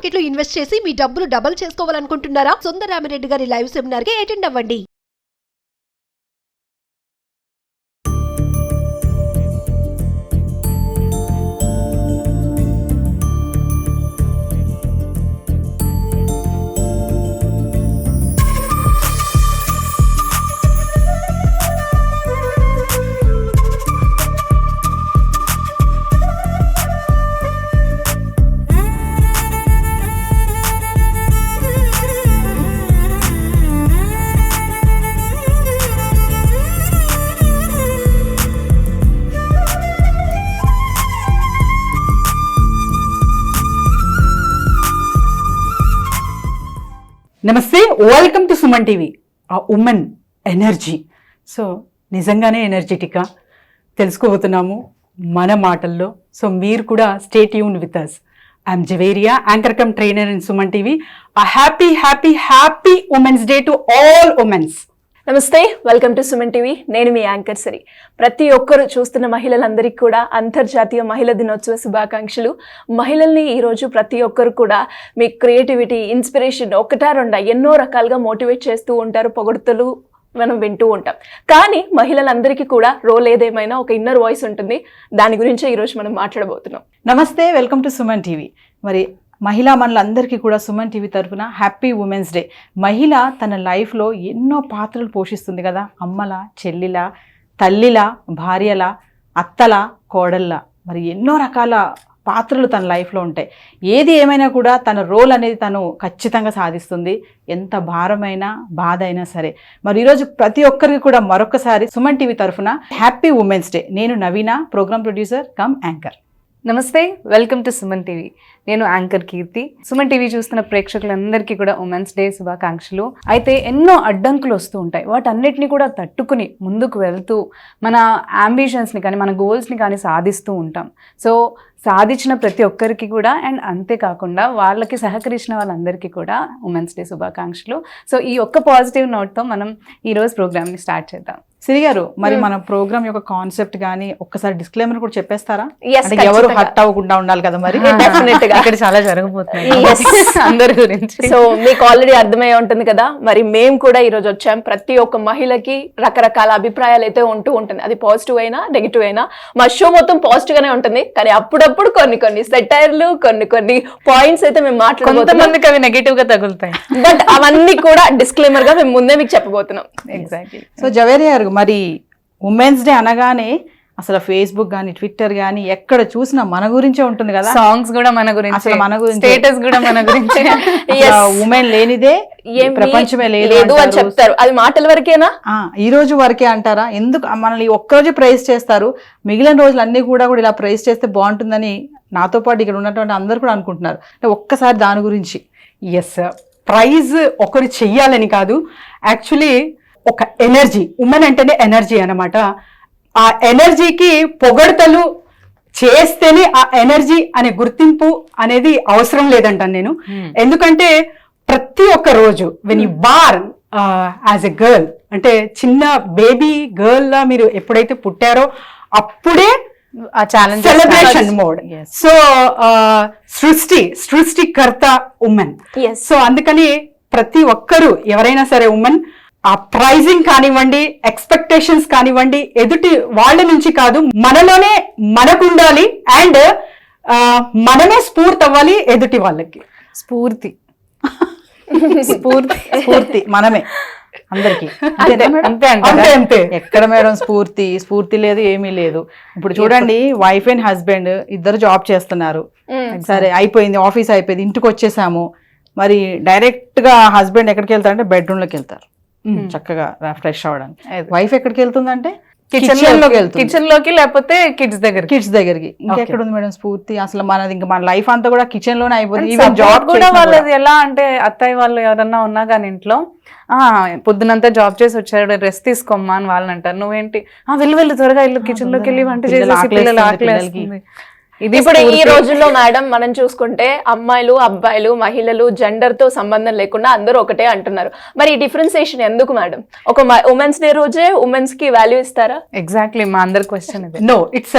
Market లో invest చేసి మీ డబ్బులు డబుల్ చేసుకోవాలనుకుంటున్నారా? సుందరరామిరెడ్డి గారి లైవ్ సెమినార్ కి అటెండ్ అవ్వండి. నమస్తే, వెల్కమ్ టు సుమన్ టీవీ. ఆ ఉమెన్ ఎనర్జీ, సో నిజంగానే ఎనర్జెటిక్గా తెలుసుకోబోతున్నాము మన మాటల్లో. సో మీరు కూడా stay tune with us. I'm Javeria, anchor cum trainer in Suman TV. A happy happy happy women's day to all womens. నమస్తే, వెల్కమ్ టు సుమన్ టీవీ. నేను మీ యాంకర్ సరి. ప్రతి ఒక్కరు చూస్తున్న మహిళలందరికీ కూడా అంతర్జాతీయ మహిళా దినోత్సవ శుభాకాంక్షలు. మహిళల్ని ఈరోజు ప్రతి ఒక్కరు కూడా మీ క్రియేటివిటీ, ఇన్స్పిరేషన్ ఒకటా రెండా ఎన్నో రకాలుగా మోటివేట్ చేస్తూ ఉంటారు, పొగడ్తలు మనం వింటూ ఉంటాం. కానీ మహిళలందరికీ కూడా రోల్ ఏదేమైనా ఒక ఇన్నర్ వాయిస్ ఉంటుంది. దాని గురించే ఈరోజు మనం మాట్లాడబోతున్నాం. నమస్తే, వెల్కమ్ టు సుమన్ టీవీ. మరి మహిళా మనలందరికీ కూడా సుమన్ టీవీ తరఫున హ్యాపీ ఉమెన్స్ డే. మహిళ తన లైఫ్లో ఎన్నో పాత్రలు పోషిస్తుంది కదా. అమ్మల, చెల్లిల, తల్లిల, భార్యల, అత్తల, కోడళ్ళ, మరి ఎన్నో రకాల పాత్రలు తన లైఫ్లో ఉంటాయి. ఏది ఏమైనా కూడా తన రోల్ అనేది తను ఖచ్చితంగా సాధిస్తుంది, ఎంత భారమైనా బాధ అయినా సరే. మరి ఈరోజు ప్రతి ఒక్కరికి కూడా మరొకసారి సుమన్ టీవీ తరఫున హ్యాపీ ఉమెన్స్ డే. నేను నవీన, ప్రోగ్రామ్ ప్రొడ్యూసర్ కమ్ యాంకర్. నమస్తే, వెల్కమ్ టు సుమన్ టీవీ. నేను యాంకర్ కీర్తి. సుమన్ టీవీ చూస్తున్న ప్రేక్షకులందరికీ కూడా ఉమెన్స్ డే శుభాకాంక్షలు. అయితే ఎన్నో అడ్డంకులు వస్తూ ఉంటాయి, వాటన్నిటిని కూడా తట్టుకుని ముందుకు వెళ్తూ మన అంబిషన్స్ని కానీ మన గోల్స్ని కానీ సాధిస్తూ ఉంటాం. సో సాధించిన ప్రతి ఒక్కరికి కూడా, అండ్ అంతేకాకుండా వాళ్ళకి సహకరించిన వాళ్ళందరికీ కూడా ఉమెన్స్ డే శుభాకాంక్షలు. సో ఈ ఒక్క పాజిటివ్ నోట్తో మనం ఈరోజు ప్రోగ్రామ్ని స్టార్ట్ చేద్దాం. సిరి గారు, మరి మన ప్రోగ్రామ్ యొక్క కాన్సెప్ట్ గానీ ఒక్కసారి డిస్క్లైమర్ కూడా చెప్పేస్తారా? Yes, అంటే ఎవరు హర్ట్ అవ్వకుండా ఉండాలి కదా. మరి డెఫినెట్ గా ఇక్కడ చాలా జరగబోతున్నాయి అందరి గురించి. సో మీకు ఆల్రెడీ అర్థమై ఉంటుంది కదా. మరి మేము కూడా ఈరోజు వచ్చాం. ప్రతి ఒక్క మహిళకి రకరకాల అభిప్రాయాలు అయితే ఉంటూ ఉంటుంది. అది పాజిటివ్ అయినా నెగిటివ్ అయినా మా షో మొత్తం పాజిటివ్ గానే ఉంటుంది. కానీ అప్పుడప్పుడు కొన్ని సెటైర్లు, కొన్ని పాయింట్స్ అయితే మేము మాట్లాడుకుంటాం. కొంతమందికి అవి నెగిటివ్ గా తగులుతాయి, బట్ అవన్నీ కూడా డిస్క్లైమర్ గా మేము ముందే మీకు చెప్పబోతున్నాం. ఎగ్జాక్ట్లీ. సో జవేరియా గారు, మరి ఉమెన్స్ డే అనగానే అసలు ఫేస్బుక్ కానీ ట్విట్టర్ కానీ ఎక్కడ చూసినా మన గురించే ఉంటుంది కదా. సాంగ్స్ కూడా మన గురించి, అసలు మన గురించి, స్టేటస్ కూడా మన గురించి. ఉమెన్ లేనిదే ప్రపంచమే లేదు అని చెప్తారు. అది మాటల వరకేనా? ఈ రోజు వరకే అంటారా? ఎందుకు మనల్ని ఒక్కరోజు ప్రైజ్ చేస్తారు, మిగిలిన రోజులు అన్ని కూడా ఇలా ప్రైజ్ చేస్తే బాగుంటుందని నాతో పాటు ఇక్కడ ఉన్నటువంటి అందరు కూడా అనుకుంటున్నారు. ఒక్కసారి దాని గురించి. ఎస్, ప్రైజ్ ఒకరు చెయ్యాలని కాదు, యాక్చువల్లీ ఒక ఎనర్జీ. ఉమెన్ అంటేనే ఎనర్జీ అన్నమాట. ఆ ఎనర్జీకి పొగడ్తలు చేస్తేనే ఆ ఎనర్జీ అనే గుర్తింపు అనేది అవసరం లేదంటాను నేను. ఎందుకంటే ప్రతి ఒక్క రోజు when you born as a girl, అంటే చిన్న బేబీ గర్ల్ లా మీరు ఎప్పుడైతే పుట్టారో అప్పుడే సెలబ్రేషన్ మోడ్. సో సృష్టికర్త ఉమెన్. సో అందుకని ప్రతి ఒక్కరు ఎవరైనా సరే ఉమెన్ ఆ ప్రైజింగ్ కానివ్వండి, ఎక్స్పెక్టేషన్స్ కానివ్వండి, ఎదుటి వాళ్ళ నుంచి కాదు, మనలోనే మనకు ఉండాలి. అండ్ మనమే స్ఫూర్తి అవ్వాలి ఎదుటి వాళ్ళకి. స్ఫూర్తి మనమే అందరికి. అంతే. ఎక్కడ మేడం స్ఫూర్తి లేదు, ఏమీ లేదు. ఇప్పుడు చూడండి, వైఫ్ అండ్ హస్బెండ్ ఇద్దరు జాబ్ చేస్తున్నారు. సరే, అయిపోయింది, ఆఫీస్ అయిపోయింది, ఇంటికి వచ్చేసాము. మరి డైరెక్ట్ గా హస్బెండ్ ఎక్కడికి వెళ్తారంటే బెడ్రూమ్ లోకి వెళ్తారు చక్కగా ఫ్రెష్ అవ్వడానికి. వైఫ్ ఎక్కడికి వెళ్తుందంటే కిచెన్ లోకి, లేకపోతే కిడ్స్ దగ్గరికి. ఇంకెక్కడ ఉంది మేడం స్ఫూర్తి? అసలు మనది ఇంకా మన లైఫ్ అంతా కూడా కిచెన్ లోనే అయిపోతుంది. ఈవెన్ జాబ్ కూడా వాళ్ళది ఎలా అంటే, అత్తయ్య వాళ్ళు ఎవరన్నా ఉన్నా కానీ ఇంట్లో పొద్దునంతా జాబ్ చేసి వచ్చాడు, రెస్ట్ తీసుకోమ్మా అని వాళ్ళని అంటారు. నువ్వేంటి వెళ్ళు త్వరగా ఇల్లు కిచెన్ లోకి వెళ్ళి వంట చేసేసి పిల్లలు ఆకలేస్తుంది. ఇది ఇప్పుడు ఈ స్ఫూర్తి. రోజుల్లో మేడం మనం చూసుకుంటే అమ్మాయిలు అబ్బాయిలు మహిళలు జెండర్ తో సంబంధం లేకుండా అందరూ ఒకటే అంటున్నారు. మరి ఈ డిఫరెన్సియేషన్ ఎందుకు మేడం? ఒక ఉమెన్స్ డే రోజే ఉమెన్స్ కి వాల్యూ ఇస్తారా? ఎగ్జాక్ట్లీ మా అందరి క్వశ్చన్ ఇది. No, it's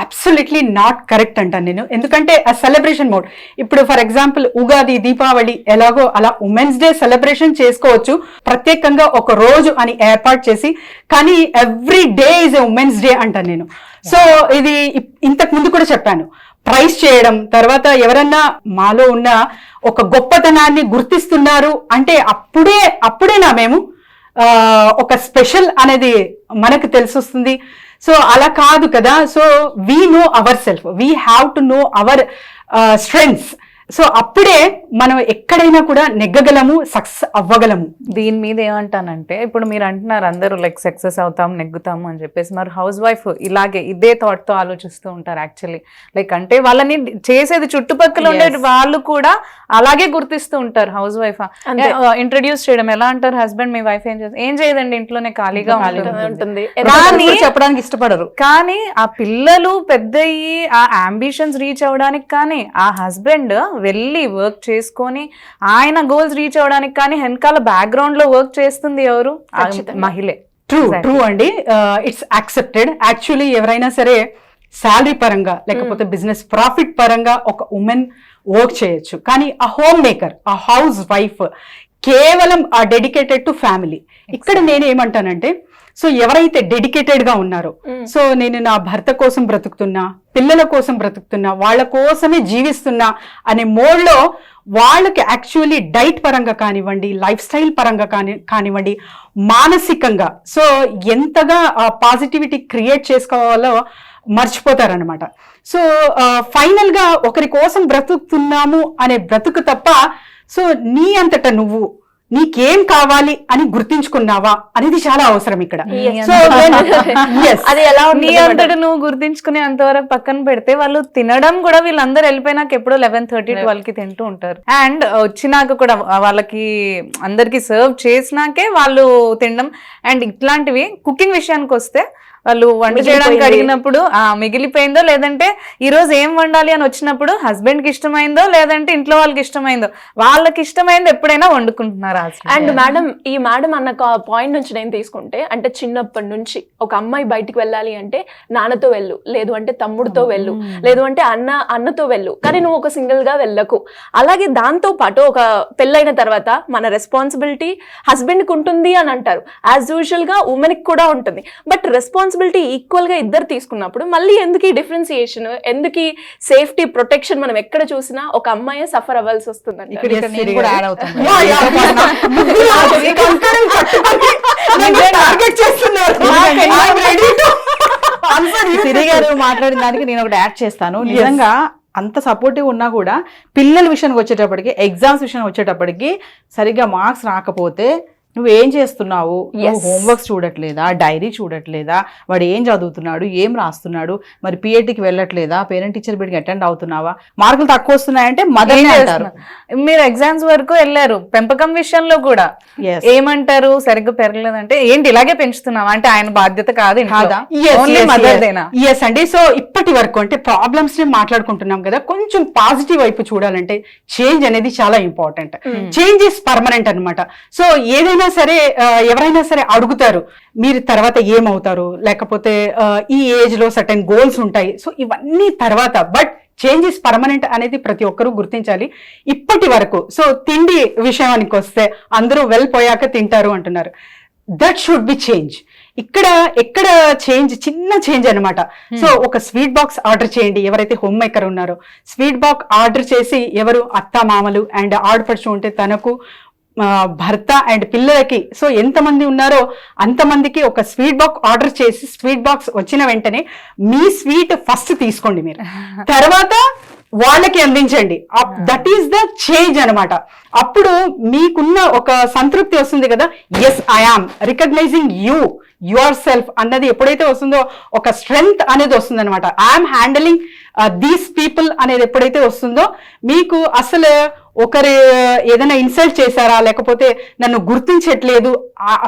absolutely not correct అంటాను నేను. ఎందుకంటే ఆ సెలబ్రేషన్ మోడ్, ఇప్పుడు ఫర్ ఎగ్జాంపుల్ ఉగాది, దీపావళి ఎలాగో అలా ఉమెన్స్ డే సెలబ్రేషన్ చేసుకోవచ్చు ప్రత్యేకంగా ఒక రోజు అని ఏర్పాటు చేసి. కానీ every day is a women's day అంటాను నేను. సో ఇది ఇంతకు ముందు కూడా చెప్పాను, ప్రైజ్ చేయడం, తర్వాత ఎవరన్నా మాలో ఉన్న ఒక గొప్పతనాన్ని గుర్తిస్తున్నారు అంటే అప్పుడేనా మేము ఒక స్పెషల్ అనేది మనకు తెలిసొస్తుంది. సో అలా కాదు కదా. So we know our self, we have to know our strengths. So అప్పుడే మనం ఎక్కడైనా కూడా నెగ్గగలము, సక్సెస్ అవ్వగలము. దీని మీద ఏమంటానంటే, ఇప్పుడు మీరు అంటున్నారు అందరూ లైక్ సక్సెస్ అవుతాం, నెగ్గుతాము అని చెప్పేసి, మరి హౌస్ వైఫ్ ఇలాగే ఇదే థాట్ తో ఆలోచిస్తూ ఉంటారు యాక్చువల్లీ. లైక్ అంటే వాళ్ళని చేసేది చుట్టుపక్కల ఉండే వాళ్ళు కూడా అలాగే గుర్తిస్తూ ఉంటారు. హౌస్ వైఫ్ ఇంట్రడ్యూస్ చేయడం ఎలా అంటారు, హస్బెండ్ మీ వైఫ్ ఏం చేయదండి ఇంట్లోనే ఖాళీగా ఉంటుంది, కానీ చెప్పడానికి ఇష్టపడరు. కానీ ఆ పిల్లలు పెద్దయ్యి ఆ అంబిషన్స్ రీచ్ అవ్వడానికి కానీ, ఆ హస్బెండ్ వెళ్ళి వర్క్ చేసుకొని ఆయన గోల్స్ రీచ్ అవ్వడానికి కానీ వెనకాల బ్యాక్గ్రౌండ్ లో వర్క్ చేస్తుంది ఎవరు? మహిళే. ట్రూ అండి. It's accepted. యాక్చువల్లీ ఎవరైనా సరే శాలరీ పరంగా లేకపోతే బిజినెస్ ప్రాఫిట్ పరంగా ఒక ఉమెన్ వర్క్ చేయొచ్చు. కానీ ఆ హోమ్ మేకర్, ఆ హౌస్ వైఫ్ కేవలం ఆ డెడికేటెడ్ టు ఫ్యామిలీ. ఇక్కడ నేను ఏమంటానంటే, సో ఎవరైతే డెడికేటెడ్ గా ఉన్నారో, సో నేను నా భర్త కోసం బ్రతుకుతున్నా, పిల్లల కోసం బ్రతుకుతున్నా, వాళ్ళ కోసమే జీవిస్తున్నా అనే మోడ్లో వాళ్ళకి యాక్చువల్లీ డైట్ పరంగా కానివ్వండి, లైఫ్ స్టైల్ పరంగా కానివ్వండి, మానసికంగా సో ఎంతగా పాజిటివిటీ క్రియేట్ చేసుకోవాలో మర్చిపోతారనమాట. సో ఫైనల్ గా ఒకరి కోసం బ్రతుకుతున్నాము అనే బ్రతుకు తప్ప, సో నీ అంతటా నువ్వు నీకేం కావాలి అని గుర్తించుకున్నావా అనేది చాలా అవసరం ఇక్కడ. సో అది ఎలా నీ అంతటా నువ్వు గుర్తించుకునే అంతవరకు పక్కన పెడితే, వాళ్ళు తినడం కూడా వీళ్ళందరూ వెళ్ళిపోయినాక ఎప్పుడో 11:30 12కి తింటూ ఉంటారు. అండ్ వచ్చినాక కూడా వాళ్ళకి అందరికి సర్వ్ చేసినాకే వాళ్ళు తినడం. అండ్ ఇట్లాంటివి కుకింగ్ విషయానికి వస్తే, వాళ్ళు వంట చేయడానికి అడిగినప్పుడు మిగిలిపోయిందో, లేదంటే ఈ రోజు ఏం వండాలి అని వచ్చినప్పుడు హస్బెండ్ కి ఇష్టమైందో, లేదంటే ఇంట్లో వాళ్ళకి ఇష్టమైందో, వాళ్ళకి ఇష్టమైంది ఎప్పుడైనా వండుకుంటున్నారు. అండ్ మేడం, ఈ మేడం అన్న పాయింట్ నుంచి నేను తీసుకుంటే, అంటే చిన్నప్పటి నుంచి ఒక అమ్మాయి బయటికి వెళ్ళాలి అంటే నాన్నతో వెళ్ళు, లేదు అంటే తమ్ముడితో వెళ్ళు, లేదు అంటే అన్నతో వెళ్ళు, కానీ నువ్వు ఒక సింగిల్ గా వెళ్ళకు. అలాగే దాంతో పాటు ఒక పెళ్ళైన తర్వాత మన రెస్పాన్సిబిలిటీ హస్బెండ్ కి ఉంటుంది అని అంటారు. యాజ్ యూజువల్ గా ఉమెన్ కి కూడా ఉంటుంది. బట్ రెస్పాన్సిబిలిటీ ఈక్వల్ గా ఇద్దరు తీసుకున్నప్పుడు మళ్ళీ ఎందుకు ఈ డిఫరెన్సియేషన్, ఎందుకు ఈ సేఫ్టీ ప్రొటెక్షన్? మనం ఎక్కడ చూసినా ఒక అమ్మాయి సఫర్ అవ్వాల్సి వస్తుందండి. సిరిగారు మాట్లాడిన దానికి నేను ఒకటి యాడ్ చేస్తాను. నిజంగా అంత సపోర్టివ్ ఉన్నా కూడా పిల్లల విషయానికి వచ్చేటప్పటికి, ఎగ్జామ్స్ విషయానికి వచ్చేటప్పటికి సరిగ్గా మార్క్స్ రాకపోతే నువ్వేం చేస్తున్నావు, నువ్వు హోంవర్క్స్ చూడట్లేదా, డైరీ చూడట్లేదా, వాడు ఏం చదువుతున్నాడు, ఏం రాస్తున్నాడు, మరి పిఏటికి వెళ్ళట్లేదా, పేరెంట్ టీచర్ మీటింగ్ అటెండ్ అవుతున్నావా, మార్కులు తక్కువ వస్తున్నాయంటే మదర్ అంటారు. మీరు ఎగ్జామ్స్ వరకు వెళ్ళారు, పెంపకం విషయంలో కూడా ఏమంటారు, సరిగ్గా పెరగలేదంటే ఏంటి ఇలాగే పెంచుతున్నావా అంటే ఆయన బాధ్యత కాదు కాదా, మదర్దేనా? ఎస్ అండి. సో ఇప్పటి వరకు అంటే ప్రాబ్లమ్స్ ని మాట్లాడుకుంటున్నాం కదా, కొంచెం పాజిటివ్ వైపు చూడాలంటే చేంజ్ అనేది చాలా ఇంపార్టెంట్. చేంజ్ ఇస్ పర్మనెంట్ అనమాట. సో ఏదైనా సరే, ఎవరైనా సరే అడుగుతారు మీరు తర్వాత ఏమవుతారు, లేకపోతే ఈ ఏజ్ లో సర్టెన్ గోల్స్ ఉంటాయి. సో ఇవన్నీ తర్వాత, బట్ చేంజ్ ఇస్ పర్మనెంట్ అనేది ప్రతి ఒక్కరూ గుర్తించాలి. ఇప్పటి వరకు సో తిండి విషయానికి వస్తే అందరూ వెళ్ళిపోయాక తింటారు అంటున్నారు. That should be change. ఎక్కడ చేంజ్, చిన్న చేంజ్ అనమాట. సో ఒక స్వీట్ బాక్స్ ఆర్డర్ చేయండి. ఎవరైతే హోమ్ మేకర్ ఉన్నారో స్వీట్ బాక్స్ ఆర్డర్ చేసి, ఎవరు అత్త మామలు అండ్ ఆడపడుచు ఉంటే తనకు, భర్త అండ్ పిల్లలకి, సో ఎంతమంది ఉన్నారో అంతమందికి ఒక స్వీట్ బాక్స్ ఆర్డర్ చేసి, స్వీట్ బాక్స్ వచ్చిన వెంటనే మీ స్వీట్ ఫస్ట్ తీసుకోండి మీరు, తర్వాత వాళ్ళకి అందించండి. దట్ ఈస్ ద చేంజ్ అనమాట. అప్పుడు మీకున్న ఒక సంతృప్తి వస్తుంది కదా, yes I am recognizing your self అన్నది ఎప్పుడైతే వస్తుందో, ఒక స్ట్రెంగ్త్ అనేది వస్తుంది అనమాట. ఐఎమ్ హ్యాండిలింగ్ దీస్ పీపుల్ అనేది ఎప్పుడైతే వస్తుందో, మీకు అసలు ఒకరు ఏదైనా ఇన్సల్ట్ చేశారా, లేకపోతే నన్ను గుర్తించట్లేదు,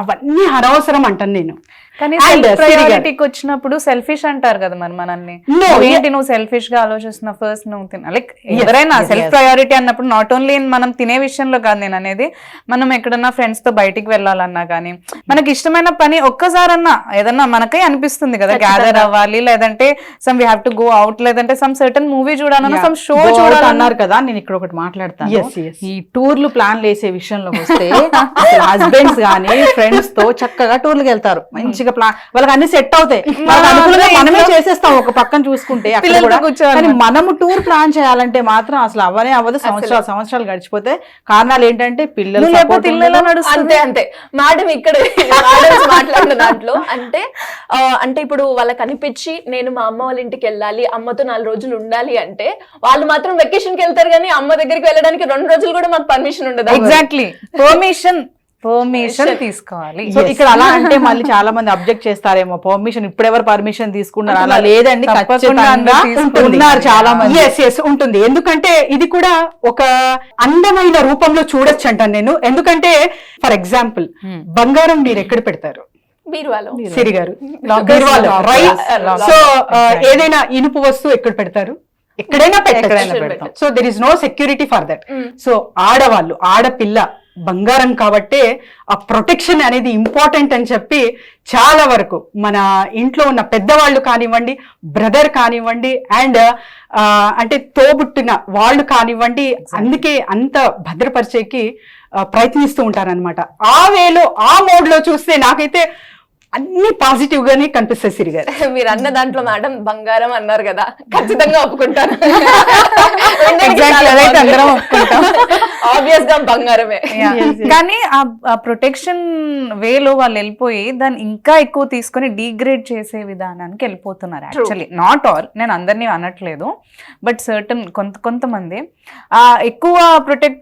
అవన్నీ అనవసరం అంటాను నేను. కానీ And ప్రయారిటీకి వచ్చినప్పుడు సెల్ఫిష్ అంటారు కదా మరి మనల్ని. No, ఏంటి నువ్వు సెల్ఫిష్ గా ఆలోచిస్తున్నావు, ఫస్ట్ నువ్వు తిన లైక్ Yes, ఎవరైనా yes, సెల్ఫ్ yes. ప్రయారిటీ అన్నప్పుడు నాట్ ఓన్లీ మనం తినే విషయంలో కాదు నేను అనేది, మనం ఎక్కడన్నా ఫ్రెండ్స్ తో బయటికి వెళ్ళాలన్నా కానీ మనకి ఇష్టమైన పని ఒక్కసారన్నా ఏదన్నా మనకే అనిపిస్తుంది కదా, గ్యాదర్ అవ్వాలి, లేదంటే some we have to go out, లేదంటే సమ్ సర్టన్ మూవీ చూడాలన్నా, సమ్ షో చూడాలన్నా. అన్నారు కదా, నేను ఇక్కడ ఒకటి మాట్లాడతాను. Yes, yes. ఈ టూర్లు ప్లాన్లు వేసే విషయంలో వస్తే హస్బెండ్స్ గానీ ఫ్రెండ్స్ తో చక్కగా టూర్లకు వెళ్తారు, మంచిగా ప్లాన్, వాళ్ళకి అన్ని సెట్ అవుతాయి, వాళ్ళకి అనుకూలంగా మనమే చేసేస్తాం ఒక పక్కన చూసుకుంటే. అక్కడ పిల్లలతో కూడా కూర్చోవాలి. కానీ మనము టూర్ ప్లాన్ చేయాలంటే మాత్రం అసలు అవ్వనే అవ్వదు. సంవత్సరాలు గడిచిపోతే కారణాలు ఏంటంటే పిల్లలు నువ్వు లేకపోతే support ఇల్లు ఎలా ఉండదు. నడుస్తుంది? అంతే మేడం ఇక్కడ madams మాట్లాడిన దాంట్లో అంటే ఇప్పుడు వాళ్ళకి అనిపించి నేను మా అమ్మ వాళ్ళ ఇంటికి వెళ్ళాలి, అమ్మతో 4 రోజులు ఉండాలి అంటే వాళ్ళు మాత్రం వెకేషన్ కి వెళ్తారు, కానీ అమ్మ దగ్గరికి వెళ్ళడానికి 2 రోజులు కూడా మాకు పర్మిషన్ ఉండదు. ఎగ్జాక్ట్లీ పర్మిషన్ తీసుకోవాలి. సో ఇక్కడ అలా అంటే మళ్ళీ చాలా మంది అబ్జెక్ట్ చేస్తారేమో, పర్మిషన్ ఇప్పుడెవరు పర్మిషన్ తీసుకున్నారు, అలా లేదండి, తప్పకుండా ఖచ్చితంగా తీసుకుంటుంది. ఉన్నారు చాలా మంది. ఎస్ ఉంటుంది. ఎందుకంటే ఇది కూడా ఒక అందమైన రూపంలో చూడొచ్చు అంటాను నేను. ఎందుకంటే ఫర్ ఎగ్జాంపుల్ బంగారం మీరు ఎక్కడ పెడతారు? బీరువాలో. సిరి గారు Lockers, బీరువాలో, lockers, right? lockers. సో ఏదైనా ఇనుపు వస్తువు ఎక్కడ పెడతారు? ఎక్కడైనా పెట్టచ్చు. So there is no security for that. So ఆడవాళ్ళు, ఆడపిల్ల బంగారం కాబట్టే ఆ ప్రొటెక్షన్ అనేది ఇంపార్టెంట్ అని చెప్పి చాలా వరకు మన ఇంట్లో ఉన్న పెద్దవాళ్ళు కానివ్వండి, బ్రదర్ కానివ్వండి, అండ్ అంటే తోబుట్టిన వాళ్ళు కానివ్వండి, అందుకే అంత భద్రపరిచేకి ప్రయత్నిస్తూ ఉంటారనమాట. ఆ వేలో ఆ మోడ్ లో చూస్తే నాకైతే అన్ని పాజిటివ్ గానే కనిపిస్తాయి సిరి గారు. మీరు అన్న దాంట్లో మేడం బంగారం అన్నారు కదా, ఖచ్చితంగా ఒప్పుకుంటాను. ఆబ్వియస్ గా బంగారమే. కానీ ఆ ప్రొటెక్షన్ వేలో వాళ్ళు వెళ్ళిపోయి దాన్ని ఇంకా ఎక్కువ తీసుకొని డీగ్రేడ్ చేసే విధానానికి వెళ్ళిపోతున్నారు. యాక్చువల్లీ నాట్ ఆల్, నేను అందరినీ అనట్లేదు, బట్ సర్టన్ కొంతమంది ఎక్కువ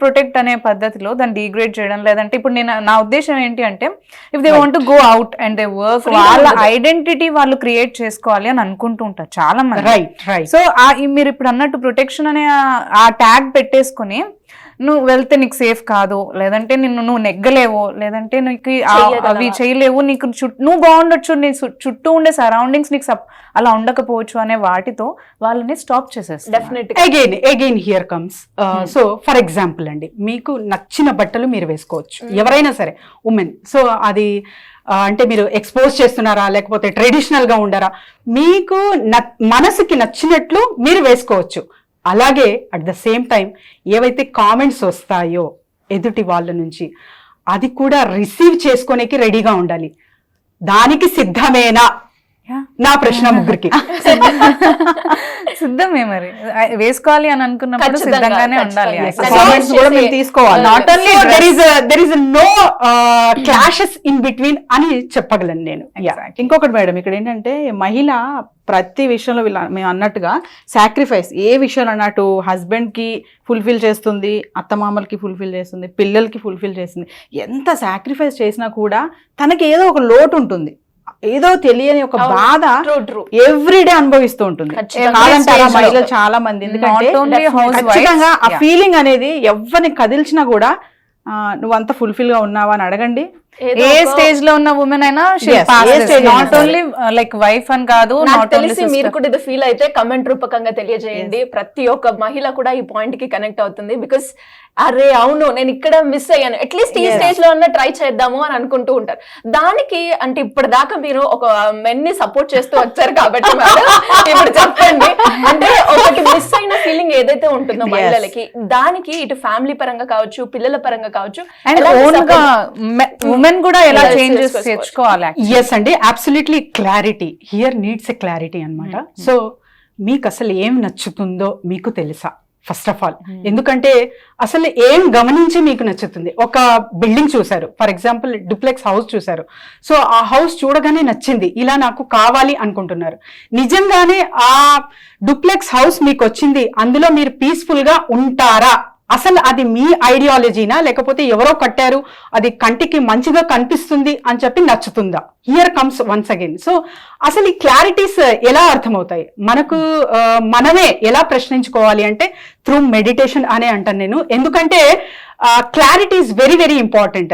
ప్రొటెక్ట్ అనే పద్ధతిలో దాన్ని డీగ్రేడ్ చేయడం, లేదంటే ఇప్పుడు నా ఉద్దేశం ఏంటి అంటే if they want to go out and they work, వాళ్ళ ఐడెంటిటీ వాళ్ళు క్రియేట్ చేసుకోవాలి అని అనుకుంటూ ఉంటారు చాలా మంది. రైట్. సో మీరు ఇప్పుడు అన్నట్టు ప్రొటెక్షన్ అనే ఆ ట్యాగ్ పెట్టేసుకుని నువ్వు వెళ్తే నీకు సేఫ్ కాదు, లేదంటే నువ్వు నెగ్గలేవు, లేదంటే నీకు అవి చేయలేవు, నీకు నువ్వు బాగుండొచ్చు, నీ చుట్టూ ఉండే సరౌండింగ్స్ నీకు అలా ఉండకపోవచ్చు అనే వాటితో వాళ్ళని స్టాప్ చేసేస్తారు. Definitely again here comes. So for example అండి, మీకు నచ్చిన బట్టలు మీరు వేసుకోవచ్చు, ఎవరైనా సరే ఉమెన్. సో అది అంటే మీరు ఎక్స్పోజ్ చేస్తున్నారా, లేకపోతే ట్రెడిషనల్ గా ఉండరా, మీకు మనసుకి నచ్చినట్లు మీరు వేసుకోవచ్చు. అలాగే అట్ ద సేమ్ టైం ఏవైతే కామెంట్స్ వస్తాయో ఎదుటి వాళ్ళ నుంచి, అది కూడా రిసీవ్ చేసుకోనేకి రెడీగా ఉండాలి. దానికి సిద్ధమేనా? నా ప్రశ్న ముగ్గురికి. సిద్ధమే, మరి వేసుకోవాలి అని అనుకున్నప్పుడు సిద్ధంగానే ఉండాలి. కామెంట్స్ కూడా మేము తీసుకోవాలి. Not only there is no clashes in between అని చెప్పగలను నేను. ఇంకొకటి మేడం, ఇక్కడ ఏంటంటే మహిళ ప్రతి విషయంలో మేము అన్నట్టుగా సాక్రిఫైస్, ఏ విషయాలు అన్నట్టు హస్బెండ్ కి ఫుల్ఫిల్ చేస్తుంది, అత్తమామలకి ఫుల్ఫిల్ చేస్తుంది, పిల్లలకి ఫుల్ఫిల్ చేస్తుంది. ఎంత సాక్రిఫైస్ చేసినా కూడా తనకి ఏదో ఒక లోటు ఉంటుంది, ఏదో తెలియని ఒక బాధ ఎవ్రీడే అనుభవిస్తూ ఉంటుంది. మహిళలు చాలా మంది, ఎందుకంటే ఖచ్చితంగా ఆ ఫీలింగ్ అనేది ఎవరిని కదిల్చినా కూడా నువ్వంత ఫుల్ఫిల్ గా ఉన్నావా అని అడగండి. ఏ స్టేజ్ లో ఉన్న ఉమెన్ అయినా నాట్ ఓన్లీ లైక్ వైఫ్ అని కాదు. తెలిసి మీరు కూడా ఇది ఫీల్ అయితే కమెంట్ రూపకంగా తెలియజేయండి. ప్రతి ఒక్క మహిళ కూడా ఈ పాయింట్ కి కనెక్ట్ అవుతుంది. బికాస్ అరే అవును నేను ఇక్కడ మిస్ అయ్యాను, అట్లీస్ట్ ఈ స్టేజ్ లో ఉన్న ట్రై చేద్దాము అని అనుకుంటూ ఉంటారు. దానికి అంటే ఇప్పటిదాకా మీరు ఒక మెన్ ని సపోర్ట్ చేస్తూ వచ్చారు కాబట్టి ఇప్పుడు చెప్పండి, అంటే ఒకటి మిస్ అయిన ఫీలింగ్ ఏదైతే ఉంటుందో మహిళలకి, దానికి ఇటు ఫ్యామిలీ పరంగా కావచ్చు, పిల్లల పరంగా కావచ్చు, ఉమెన్ కూడా ఎలా చేంజెస్ తెచ్చుకోవాలి. ఎస్ అండి, absolutely clarity here needs a clarity అన్నమాట. సో మీకు అసలు ఏం నచ్చుతుందో మీకు తెలుసా ఫస్ట్ ఆఫ్ ఆల్? ఎందుకంటే అసలు ఏం గమనించి మీకు నచ్చుతుంది? ఒక బిల్డింగ్ చూసారు, ఫర్ ఎగ్జాంపుల్ డూప్లెక్స్ హౌస్ చూసారు. సో ఆ హౌస్ చూడగానే నచ్చింది, ఇలా నాకు కావాలి అనుకుంటున్నారు. నిజంగానే ఆ డూప్లెక్స్ హౌస్ మీకు వచ్చింది, అందులో మీరు పీస్ఫుల్ గా ఉంటారా అసలు అది మీ ఐడియాలజీనా లేకపోతే ఎవరో కట్టారు అది కంటికి మంచిగా కనిపిస్తుంది అని చెప్పి నచ్చుతుందా? Here comes once again. So అసలు ఈ క్లారిటీస్ ఎలా అర్థమవుతాయి మనకు? మనమే ఎలా ప్రశ్నించుకోవాలి అంటే త్రూ మెడిటేషన్ అనే అంటాను నేను. ఎందుకంటే clarity is very very important.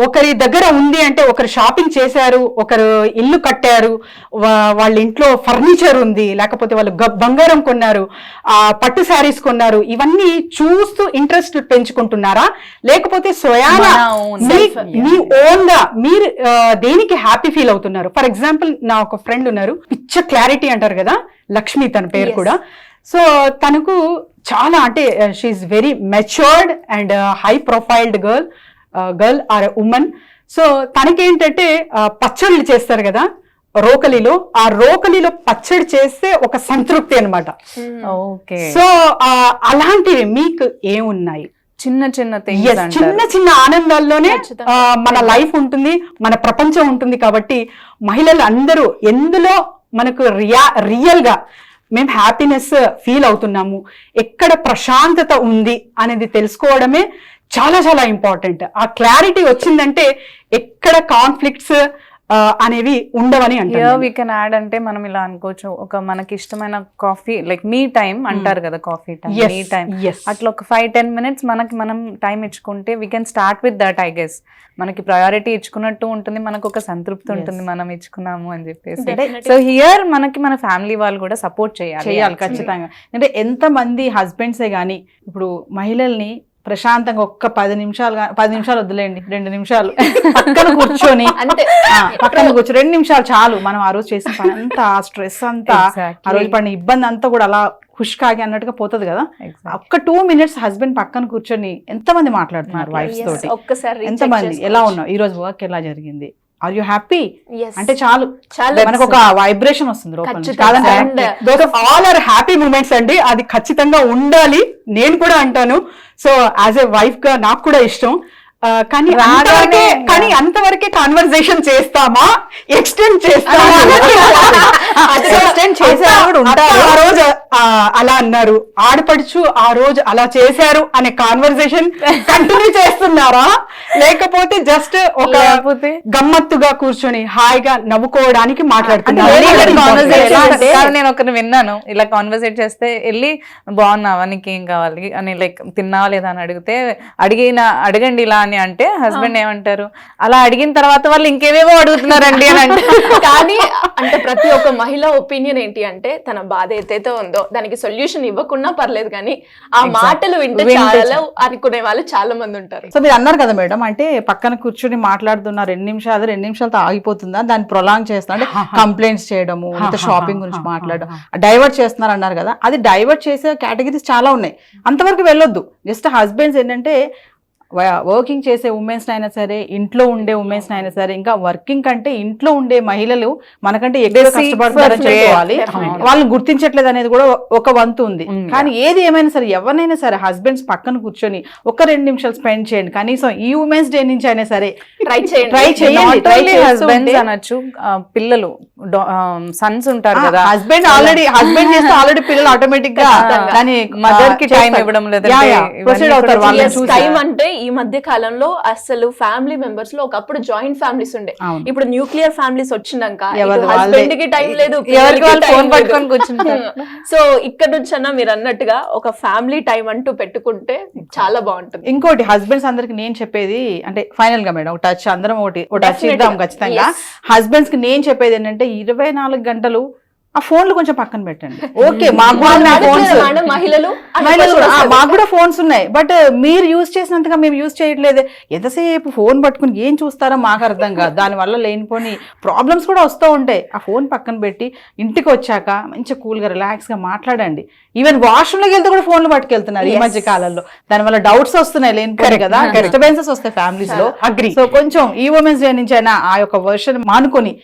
ఒకరి దగ్గర ఉంది అంటే, ఒకరు షాపింగ్ చేశారు, ఒకరు ఇల్లు కట్టారు, వాళ్ళ ఇంట్లో ఫర్నిచర్ ఉంది, లేకపోతే వాళ్ళు బంగారం కొన్నారు, పట్టు శారీస్ కొన్నారు, ఇవన్నీ చూస్తూ ఇంట్రెస్ట్ పెంచుకుంటున్నారా, లేకపోతే స్వయానా మీ ఓన్ గా మీరు దేనికి హ్యాపీ ఫీల్ అవుతున్నారు? ఫర్ ఎగ్జాంపుల్ నా ఒక ఫ్రెండ్ ఉన్నారు, పిచ్చ క్లారిటీ అంటారు కదా, లక్ష్మి తన పేరు కూడా. సో తనకు చాలా అంటే she very matured and high profiled girl or women. So తనకేంటంటే పచ్చళ్ళు చేస్తారు కదా రోకలిలో, ఆ రోకలిలో పచ్చడి చేస్తే ఒక సంతృప్తి అనమాట. సో అలాంటివి మీకు ఏమున్నాయి? చిన్న చిన్న చిన్న చిన్న ఆనందాల్లోనే మన లైఫ్ ఉంటుంది, మన ప్రపంచం ఉంటుంది. కాబట్టి మహిళలు అందరూ ఎందులో మనకు రియల్ గా మేము హ్యాపీనెస్ ఫీల్ అవుతున్నాము, ఎక్కడ ప్రశాంతత ఉంది అనేది తెలుసుకోవడమే చాలా చాలా ఇంపార్టెంట్. ఆ క్లారిటీ వచ్చిందంటే ఎక్కడ కాన్ఫ్లిక్ట్స్ అనేవి ఉండవని అంటారు. వీ కెన్ యాడ్ అంటే మనం ఇలా అనుకోవచ్చు, ఒక మనకి ఇష్టమైన కాఫీ లైక్ మీ టైం అంటారు కదా, కాఫీ టైం, మీ టైం, అట్లా ఒక 5-10 minutes మనకి మనం టైం ఇచ్చుకుంటే we can start with that. I guess మనకి ప్రయారిటీ ఇచ్చుకున్నట్టు ఉంటుంది, మనకు ఒక సంతృప్తి ఉంటుంది మనం ఇచ్చుకున్నాము అని చెప్పేసి. సో హియర్ మనకి మన ఫ్యామిలీ వాళ్ళు కూడా సపోర్ట్ చేయాలి ఖచ్చితంగా. అంటే ఎంతమంది హస్బెండ్సే కానీ ఇప్పుడు మహిళల్ని ప్రశాంతంగా ఒక్క 10 నిమిషాలు వద్దులేండి, 2 నిమిషాలు పక్కన కూర్చొని పక్కన కూర్చో 2 నిమిషాలు చాలు. మనం ఆ రోజు చేసిన పని అంతా, స్ట్రెస్ అంతా, ఆ రోజు పడిన ఇబ్బంది అంతా కూడా అలా ఖుష్కాగి అన్నట్టుగా పోతుంది కదా. ఒక్క 2 minutes హస్బెండ్ పక్కన కూర్చొని ఎంతమంది మాట్లాడుతున్నారు వైఫ్స్ తోటి, ఎంతమంది ఎలా ఉన్నావు, ఈ రోజు వర్క్ ఎలా జరిగింది, ఆర్ యూ హ్యాపీ అంటే చాలు, మనకు ఒక వైబ్రేషన్ వస్తుంది. ఆల్ ఆర్ హ్యాపీ మూమెంట్స్ అండి, అది ఖచ్చితంగా ఉండాలి. నేను కూడా అంటాను. సో యాజ్ ఎ వైఫ్ గా నాకు కూడా ఇష్టం. కానీ అంతవరకే కాన్వర్సేషన్ చేస్తామా, ఎక్స్టెండ్ చేస్తామా? ఆ రోజు అలా అన్నారు, ఆడపడుచు ఆ రోజు అలా చేశారు అనే కాన్వర్సేషన్ కంటిన్యూ చేస్తున్నారా, లేకపోతే జస్ట్ ఒక గమ్మత్తుగా కూర్చొని హాయిగా నవ్వుకోవడానికి మాట్లాడుతున్నారు? నేను ఒకరిని విన్నాను, ఇలా కాన్వర్సేట్ చేస్తే వెళ్ళి బాగున్నావా, నీకేం కావాలి అని, లైక్ తిన్నావా లేదా అని అడిగితే అడగండి ఇలా అని అంటే హస్బెండ్ ఏమంటారు, అలా అడిగిన తర్వాత వాళ్ళు ఇంకేవేవో అడుగుతున్నారండి అని అంటే. కానీ అంటే ప్రతి ఒక్క మహిళ ఒపీనియన్ ఏంటి అంటే, తన బాధ ఏదైతే ఉందో దానికి సొల్యూషన్ ఇవ్వకున్నా పర్లేదు, కానీ ఆ మాటలు వింటే చాలా అనుకునే వాళ్ళు చాలా మంది ఉంటారు. సో మీరు అన్నారు కదా మేడం, అంటే పక్కన కూర్చొని మాట్లాడుతున్న 2 నిమిషాలతో ఆగిపోతుందా, దాన్ని ప్రొలాంగ్ చేస్తున్నా అంటే కంప్లైంట్స్ చేయడము, షాపింగ్ గురించి మాట్లాడడం, డైవర్ట్ చేస్తున్నారు అన్నారు కదా. అది డైవర్ట్ చేసే కేటగిరీస్ చాలా ఉన్నాయి, అంతవరకు వెళ్ళొద్దు. జస్ట్ హస్బెండ్స్ ఏంటంటే వర్కింగ్ చేసే ఉమెన్స్ అయినా సరే, ఇంట్లో ఉండే ఉమెన్స్ అయినా సరే, ఇంకా వర్కింగ్ కంటే ఇంట్లో ఉండే మహిళలు మనకంటే ఎక్కువ కష్టపడతారని చెప్పుకోవాలి. వాళ్ళని గుర్తించట్లేదు అనేది కూడా ఒక వంతు ఉంది. కానీ ఏది ఏమైనా సరే, ఎవరినైనా సరే హస్బెండ్స్ పక్కన కూర్చొని ఒక 2 నిమిషాలు స్పెండ్ చేయండి కనీసం. ఈ ఉమెన్స్ డే నుంచి అయినా సరే ట్రై చేయండి. హస్బెండ్స్ అనొచ్చు, పిల్లలు సన్స్ ఉంటారు కదా, హస్బెండ్ చేస్తే ఆల్రెడీ పిల్లలు ఆటోమేటిక్ గా మదర్ కి టైం ఇవ్వడం లేదు, ప్రొసీడ్ అవుతారు. టైం అంటే ఈ మధ్య కాలంలో అసలు ఫ్యామిలీ మెంబర్స్ లో ఒకప్పుడు జాయింట్ ఫ్యామిలీస్ ఉండే, ఇప్పుడు న్యూక్లియర్ ఫ్యామిలీస్ వచ్చినాక హస్బెండ్ కి టైం లేదు, ఫోన్ పట్టుకొని కూర్చుంటారు. సో ఇక్కడ నుంచి అన్నా మీరు అన్నట్టుగా ఒక ఫ్యామిలీ టైం అంటూ పెట్టుకుంటే చాలా బాగుంటుంది. ఇంకోటి హస్బెండ్స్ అందరికి నేను చెప్పేది అంటే ఫైనల్ గా మేడం, టచ్ అందరం ఒకటి టచ్ ఇద్దాం ఖచ్చితంగా. హస్బెండ్స్ కి నేను చెప్పేది ఏంటంటే 24 గంటలు ఆ ఫోన్లు కొంచెం పక్కన పెట్టండి. ఓకే, మాకు కూడా ఫోన్స్ ఉన్నాయి, బట్ మీరు యూజ్ చేసినంతగా మేము యూజ్ చేయట్లేదు. ఎంతసేపు ఫోన్ పట్టుకుని ఏం చూస్తారో మాకు అర్థం కాదు. దానివల్ల లేనిపోని ప్రాబ్లమ్స్ కూడా వస్తూ ఉంటాయి. ఆ ఫోన్ పక్కన పెట్టి ఇంటికి వచ్చాక మంచిగా కూల్గా రిలాక్స్ గా మాట్లాడండి. ఈవెన్ వాష్రూమ్లోకి వెళ్తే కూడా ఫోన్లు పట్టుకెళ్తున్నారు ఈ మధ్య కాలంలో. దానివల్ల డౌట్స్ వస్తున్నాయి లేనిపోయి కదా, డిస్టర్బెన్సెస్ వస్తాయి ఫ్యామిలీస్ లో. అగ్రి. సో కొంచెం ఈ ఉమెన్స్ డే నుంచి అయినా ఆ యొక్క వర్షన్ మానుకొని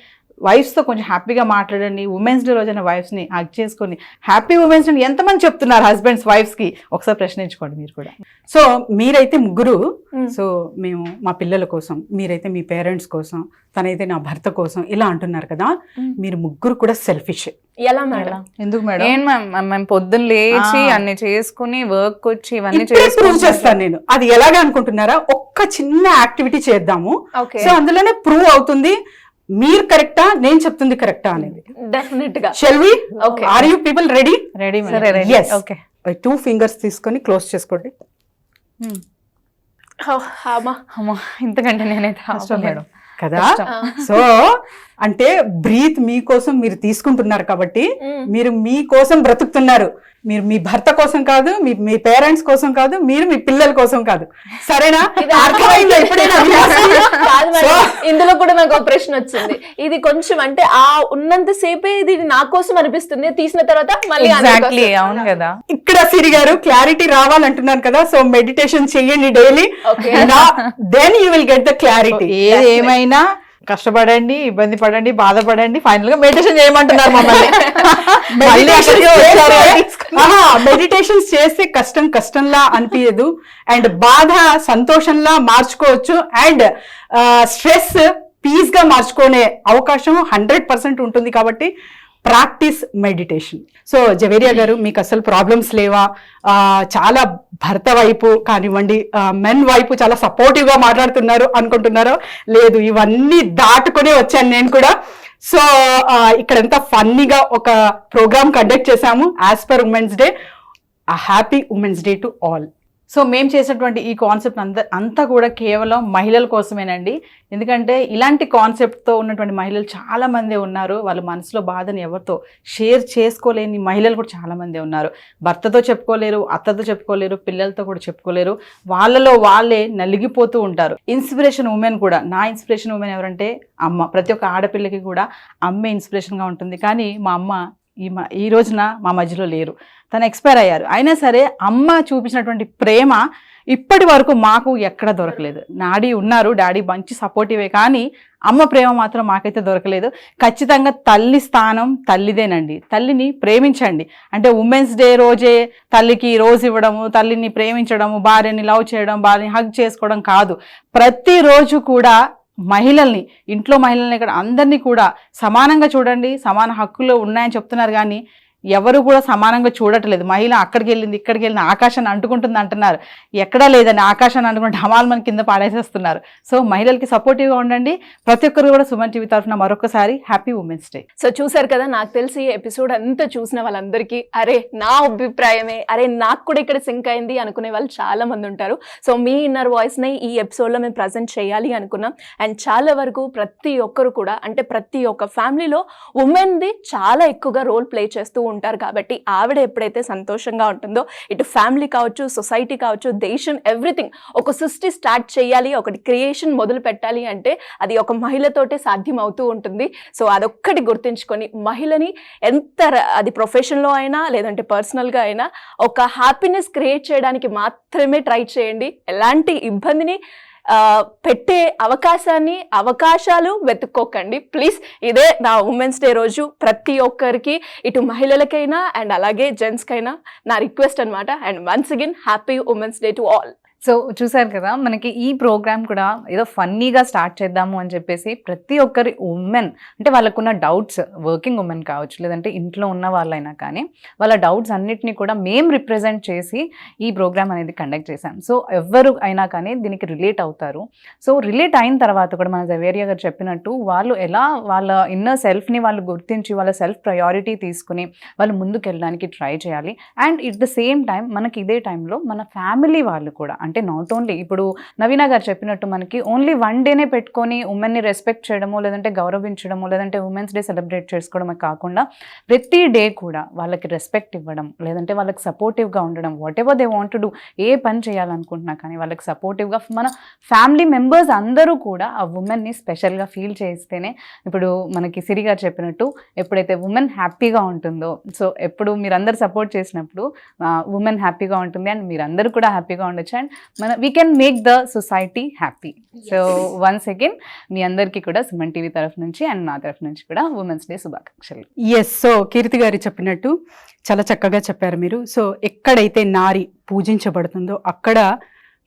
వైఫ్స్తో కొంచెం హ్యాపీగా మాట్లాడండి. ఉమెన్స్ డే రోజైన వైఫ్స్ని హగ్ చేసుకొని హ్యాపీ ఉమెన్స్ డే ఎంతమంది చెప్తున్నారు హస్బెండ్స్ వైఫ్స్కి? ఒకసారి ప్రశ్నించుకోండి మీరు కూడా. సో మీరైతే ముగ్గురు, సో మేము మా పిల్లల కోసం, మీరైతే మీ పేరెంట్స్ కోసం, తనైతే నా భర్త కోసం ఇలా అంటున్నారు కదా, మీరు ముగ్గురు కూడా సెల్ఫిష్. ఎలా మేడం? ఎందుకు మేడం? ఏం మ్యామ్, మేము పొద్దున్న లేచి అన్ని చేసుకుని వర్క్ వచ్చి ఇవన్నీ ప్రూవ్ చేస్తాను నేను. అది ఎలాగ అనుకుంటున్నారా? ఒక్క చిన్న యాక్టివిటీ చేద్దాము, సో అందులోనే ప్రూవ్ అవుతుంది మీరు కరెక్టా నేను చెప్తుంది కరెక్టా అనేది. డెఫినెట్ గా. Shall we? Are you people ready? Ready. Yes. Okay. 2 fingers తీసుకొని క్లోజ్ చేసుకోండి. అమ్మా, ఇంతకంటే నేనైతే మేడం కదా. సో అంటే బ్రీత్ మీకోసం మీరు తీసుకుంటున్నారు కాబట్టి మీరు మీకోసం బ్రతుకుతున్నారు. మీరు మీ భర్త కోసం కాదు, మీ పేరెంట్స్ కోసం కాదు, మీరు మీ పిల్లల కోసం కాదు. సరేనా? అర్థమైందా ఎప్పుడైనా? కాదు మేడం, ఇందులో కూడా నాకు ఒక ప్రశ్న వచ్చింది. ఇది కొంచెం అంటే ఆ ఉన్నంత సేపే ఇది నా కోసం అనిపిస్తుంది, తీసిన తర్వాత మళ్ళీ ఎగ్జాక్ట్లీ. అవును కదా. ఇక్కడ సిరి గారు క్లారిటీ రావాలంటున్నారు కదా, సో మెడిటేషన్ చెయ్యండి daily, then you will get the clarity. ఏది ఏమైనా కష్టపడండి, ఇబ్బంది పడండి, బాధపడండి, ఫైనల్ గా మెడిటేషన్ చేయమంటున్నారు మమ్మల్ని. మెడిటేషన్స్ చేస్తే కష్టం కష్టంలా అనిపించదు, అండ్ బాధ సంతోషంలా మార్చుకోవచ్చు, అండ్ స్ట్రెస్ పీస్ గా మార్చుకునే అవకాశం 100% ఉంటుంది. కాబట్టి ప్రాక్టీస్ మెడిటేషన్. సో జవేరియా గారు, మీకు అసలు ప్రాబ్లమ్స్ లేవా? చాలా భర్త వైపు కానివ్వండి, మెన్ వైపు చాలా సపోర్టివ్ గా మాట్లాడుతున్నారు అనుకుంటున్నారో? లేదు, ఇవన్నీ దాటుకునే వచ్చాను నేను కూడా. సో ఇక్కడంతా ఫన్నీగా ఒక ప్రోగ్రామ్ కండక్ట్ చేశాము as per women's day. Happy women's day to all. So మేము చేసినటువంటి ఈ కాన్సెప్ట్ అంతా కూడా కేవలం మహిళల కోసమేనండి. ఎందుకంటే ఇలాంటి కాన్సెప్ట్తో ఉన్నటువంటి మహిళలు చాలామంది ఉన్నారు. వాళ్ళ మనసులో బాధని ఎవరితో షేర్ చేసుకోలేని మహిళలు కూడా చాలామంది ఉన్నారు. భర్తతో చెప్పుకోలేరు, అత్తతో చెప్పుకోలేరు, పిల్లలతో కూడా చెప్పుకోలేరు. వాళ్ళలో వాళ్ళే నలిగిపోతూ ఉంటారు. ఇన్స్పిరేషన్ ఉమెన్ కూడా, నా ఇన్స్పిరేషన్ ఉమెన్ ఎవరంటే అమ్మ. ప్రతి ఒక్క ఆడపిల్లకి కూడా అమ్మే ఇన్స్పిరేషన్గా ఉంటుంది. కానీ మా అమ్మ ఈ రోజున మా మధ్యలో లేరు, తను ఎక్స్పైర్ అయ్యారు. అయినా సరే అమ్మ చూపించినటువంటి ప్రేమ ఇప్పటి వరకు మాకు ఎక్కడ దొరకలేదు. డాడీ ఉన్నారు, డాడీ మంచి సపోర్టివే, కానీ అమ్మ ప్రేమ మాత్రం మాకైతే దొరకలేదు. ఖచ్చితంగా తల్లి స్థానం తల్లిదేనండి. తల్లిని ప్రేమించండి. అంటే ఉమెన్స్ డే రోజే తల్లికి రోజు ఇవ్వడము, తల్లిని ప్రేమించడము, భార్యని లవ్ చేయడం, భార్యని హగ్ చేసుకోవడం కాదు. ప్రతిరోజు కూడా మహిళల్ని, ఇంట్లో మహిళల్ని, ఇక్కడ అందరినీ కూడా సమానంగా చూడండి. సమాన హక్కులు ఉన్నాయని చెప్తున్నారు, కానీ ఎవరు కూడా సమానంగా చూడట్లేదు. మహిళ అక్కడికి వెళ్ళింది, ఇక్కడికి వెళ్ళింది, ఆకాశాన్ని అంటుకుంటుంది అంటున్నారు. ఎక్కడా లేదండి, ఆకాశాన్ని అంటుకుంటే హమాల్ మన కింద పాడేసేస్తున్నారు. సో మహిళలకి సపోర్టివ్గా ఉండండి. ప్రతి ఒక్కరు కూడా సుమన్ టీవీ తరఫున మరొకసారి హ్యాపీ ఉమెన్స్ డే. సో చూసారు కదా, నాకు తెలిసి ఎపిసోడ్ అంతా చూసిన వాళ్ళందరికీ అరే నా అభిప్రాయమే, అరే నాకు కూడా ఇక్కడ సింక్ అయింది అనుకునే వాళ్ళు చాలా మంది ఉంటారు. సో మీ ఇన్నర్ వాయిస్ని ఈ ఎపిసోడ్లో మేము ప్రజెంట్ చేయాలి అనుకున్నాం. అండ్ చాలా వరకు ప్రతి ఒక్కరు కూడా, అంటే ప్రతి ఒక్క ఫ్యామిలీలో ఉమెన్ది చాలా ఎక్కువగా రోల్ ప్లే చేస్తూ ఉంటారు. కాబట్టి ఆవిడ ఎప్పుడైతే సంతోషంగా ఉంటుందో, ఇటు ఫ్యామిలీ కావచ్చు, సొసైటీ కావచ్చు, దేశం, ఎవ్రీథింగ్, ఒక సృష్టి స్టార్ట్ చేయాలి, ఒకటి క్రియేషన్ మొదలు పెట్టాలి అంటే అది ఒక మహిళతోటే సాధ్యం అవుతూ ఉంటుంది. సో అదొక్కటి గుర్తుంచుకొని మహిళని అది ప్రొఫెషన్లో అయినా లేదంటే పర్సనల్గా అయినా ఒక హ్యాపీనెస్ క్రియేట్ చేయడానికి మాత్రమే ట్రై చేయండి. ఎలాంటి ఇబ్బందిని పెట్టే అవకాశాలు వెతుక్కోకండి ప్లీజ్. ఇదే నా ఉమెన్స్ డే రోజు ప్రతి ఒక్కరికి, ఇటు మహిళలకైనా అండ్ అలాగే జెంట్స్కైనా నా రిక్వెస్ట్ అనమాట. And once again happy women's day to all. So చూసారు కదా, మనకి ఈ ప్రోగ్రామ్ కూడా ఏదో ఫన్నీగా స్టార్ట్ చేద్దాము అని చెప్పేసి ప్రతి ఒక్కరి ఉమెన్, అంటే వాళ్ళకున్న డౌట్స్, వర్కింగ్ ఉమెన్ కావచ్చు లేదంటే ఇంట్లో ఉన్న వాళ్ళైనా కానీ, వాళ్ళ డౌట్స్ అన్నిటినీ కూడా మేము రిప్రజెంట్ చేసి ఈ ప్రోగ్రామ్ అనేది కండక్ట్ చేశాం. సో ఎవరు అయినా కానీ దీనికి రిలేట్ అవుతారు. సో రిలేట్ అయిన తర్వాత కూడా మన జవేరియా గారు చెప్పినట్టు వాళ్ళు ఎలా వాళ్ళ ఇన్నర్ సెల్ఫ్ని వాళ్ళు గుర్తించి వాళ్ళ సెల్ఫ్ ప్రయారిటీ తీసుకుని వాళ్ళు ముందుకు వెళ్ళడానికి ట్రై చేయాలి. And it the same time మనకి ఇదే టైంలో మన ఫ్యామిలీ వాళ్ళు కూడా, అంటే నాట్ ఓన్లీ ఇప్పుడు నవీనా గారు చెప్పినట్టు మనకి ఓన్లీ వన్ డేనే పెట్టుకొని ఉమెన్ని రెస్పెక్ట్ చేయడము లేదంటే గౌరవించడము లేదంటే ఉమెన్స్ డే సెలబ్రేట్ చేసుకోవడమే కాకుండా ప్రతి డే కూడా వాళ్ళకి రెస్పెక్ట్ ఇవ్వడం లేదంటే వాళ్ళకి సపోర్టివ్గా ఉండడం, whatever they want to do, ఏ పని చేయాలనుకుంటున్నా కానీ వాళ్ళకి సపోర్టివ్గా మన ఫ్యామిలీ మెంబర్స్ అందరూ కూడా ఆ ఉమెన్ని స్పెషల్గా ఫీల్ చేస్తేనే, ఇప్పుడు మనకి సిరి గారు చెప్పినట్టు ఎప్పుడైతే ఉమెన్ హ్యాపీగా ఉంటుందో, సో ఎప్పుడు మీరందరూ సపోర్ట్ చేసినప్పుడు ఉమెన్ హ్యాపీగా ఉంటుంది అండ్ మీరందరూ కూడా హ్యాపీగా ఉండొచ్చు. And we can make the society happy. So once again మీ అందరికీ కూడా సుమన్ టీవీ తరఫు నుంచి అండ్ నా తరఫు నుంచి కూడా ఉమెన్స్ డే శుభాకాంక్షలు. ఎస్, సో కీర్తి గారు చెప్పినట్టు చాలా చక్కగా చెప్పారు మీరు. సో ఎక్కడైతే నారి పూజించబడుతుందో అక్కడ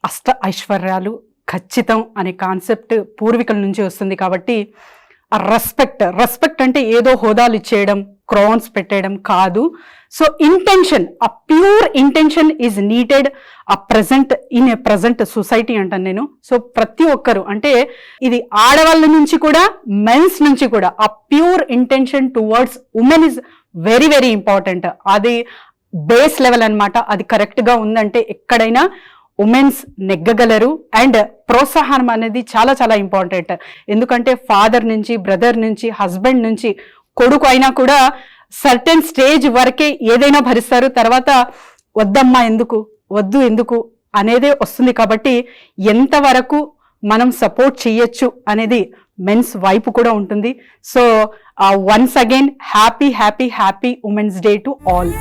అష్ట ఐశ్వర్యాలు ఖచ్చితం అనే కాన్సెప్ట్ పూర్వీకుల నుంచి వస్తుంది. కాబట్టి ఆ రెస్పెక్ట్ అంటే ఏదో హోదాలు ఇచ్చేయడం, క్రౌన్స్ పెట్టేయడం కాదు. సో ఇంటెన్షన్, ఆ pure intention is needed in a present society అంటాను నేను. సో ప్రతి ఒక్కరు అంటే ఇది ఆడవాళ్ళ నుంచి కూడా మెన్స్ నుంచి కూడా ఆ pure intention towards women is very very important. అది బేస్ లెవెల్ అన్నమాట. అది కరెక్ట్గా ఉందంటే ఎక్కడైనా ఉమెన్స్ నెగ్గగలరు. అండ్ ప్రోత్సాహనం అనేది చాలా చాలా ఇంపార్టెంట్. ఎందుకంటే ఫాదర్ నుంచి, బ్రదర్ నుంచి, హస్బెండ్ నుంచి, కొడుకు అయినా కూడా సర్టెన్ స్టేజ్ వరకే ఏదైనా భరిస్తారు. తర్వాత వద్దమ్మా వద్దు ఎందుకు అనేదే వస్తుంది. కాబట్టి ఎంతవరకు మనం సపోర్ట్ చేయొచ్చు అనేది మెన్స్ వైపు కూడా ఉంటుంది. So once again happy women's day to all.